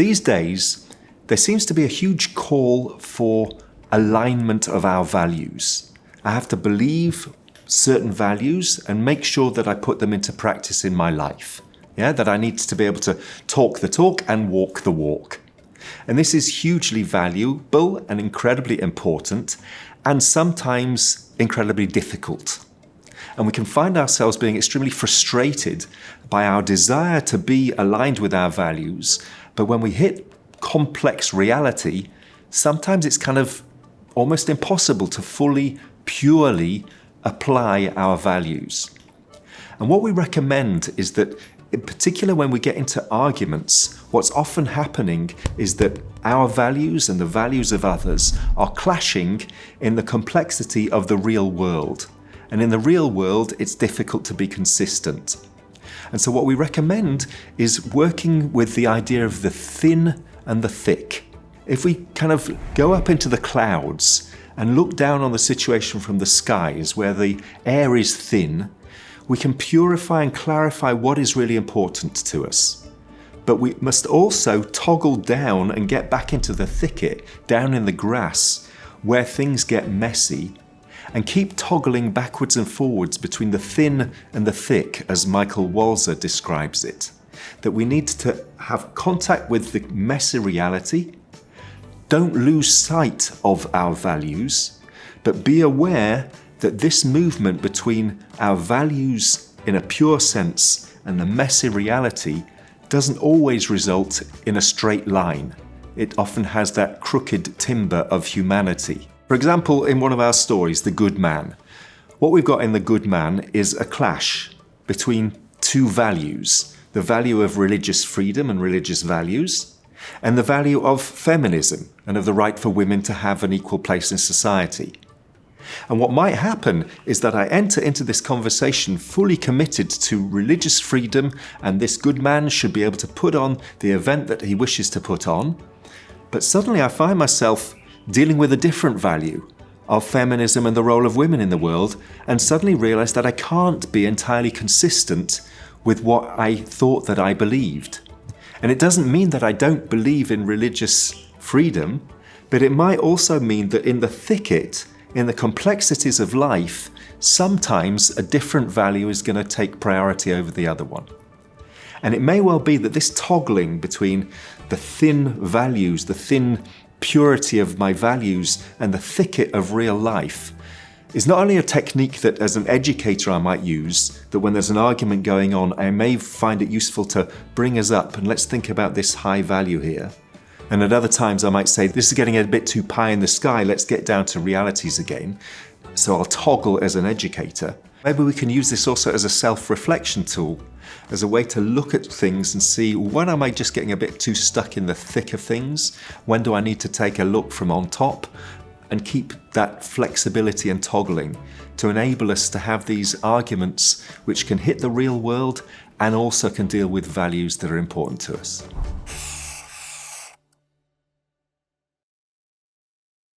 These days, there seems to be a huge call for alignment of our values. I have to believe certain values and make sure that I put them into practice in my life. That I need to be able to talk the talk and walk the walk. And this is hugely valuable and incredibly important, and sometimes incredibly difficult. And we can find ourselves being extremely frustrated by our desire to be aligned with our values. But when we hit complex reality, sometimes it's kind of almost impossible to fully, purely apply our values. And what we recommend is that, in particular when we get into arguments, what's often happening is that our values and the values of others are clashing in the complexity of the real world. And in the real world, it's difficult to be consistent. And so what we recommend is working with the idea of the thin and the thick. If we kind of go up into the clouds and look down on the situation from the skies where the air is thin, we can purify and clarify what is really important to us. But we must also toggle down and get back into the thicket, down in the grass, where things get messy, and keep toggling backwards and forwards between the thin and the thick, as Michael Walzer describes it. That we need to have contact with the messy reality, don't lose sight of our values, but be aware that this movement between our values in a pure sense and the messy reality doesn't always result in a straight line. It often has that crooked timber of humanity. For example, in one of our stories, The Good Man, what we've got in The Good Man is a clash between two values: the value of religious freedom and religious values, and the value of feminism and of the right for women to have an equal place in society. And what might happen is that I enter into this conversation fully committed to religious freedom, and this good man should be able to put on the event that he wishes to put on. But suddenly I find myself dealing with a different value of feminism and the role of women in the world, and suddenly realize that I can't be entirely consistent with what I thought that I believed. And it doesn't mean that I don't believe in religious freedom, but it might also mean that in the thicket, in the complexities of life, sometimes a different value is going to take priority over the other one. And it may well be that this toggling between the thin values, the thin purity of my values, and the thicket of real life is not only a technique that as an educator I might use, that when there's an argument going on, I may find it useful to bring us up and let's think about this high value here. And at other times I might say, this is getting a bit too pie in the sky, let's get down to realities again. So I'll toggle as an educator. Maybe we can use this also as a self-reflection tool, as a way to look at things and see, when am I just getting a bit too stuck in the thick of things? When do I need to take a look from on top? And keep that flexibility and toggling to enable us to have these arguments which can hit the real world and also can deal with values that are important to us.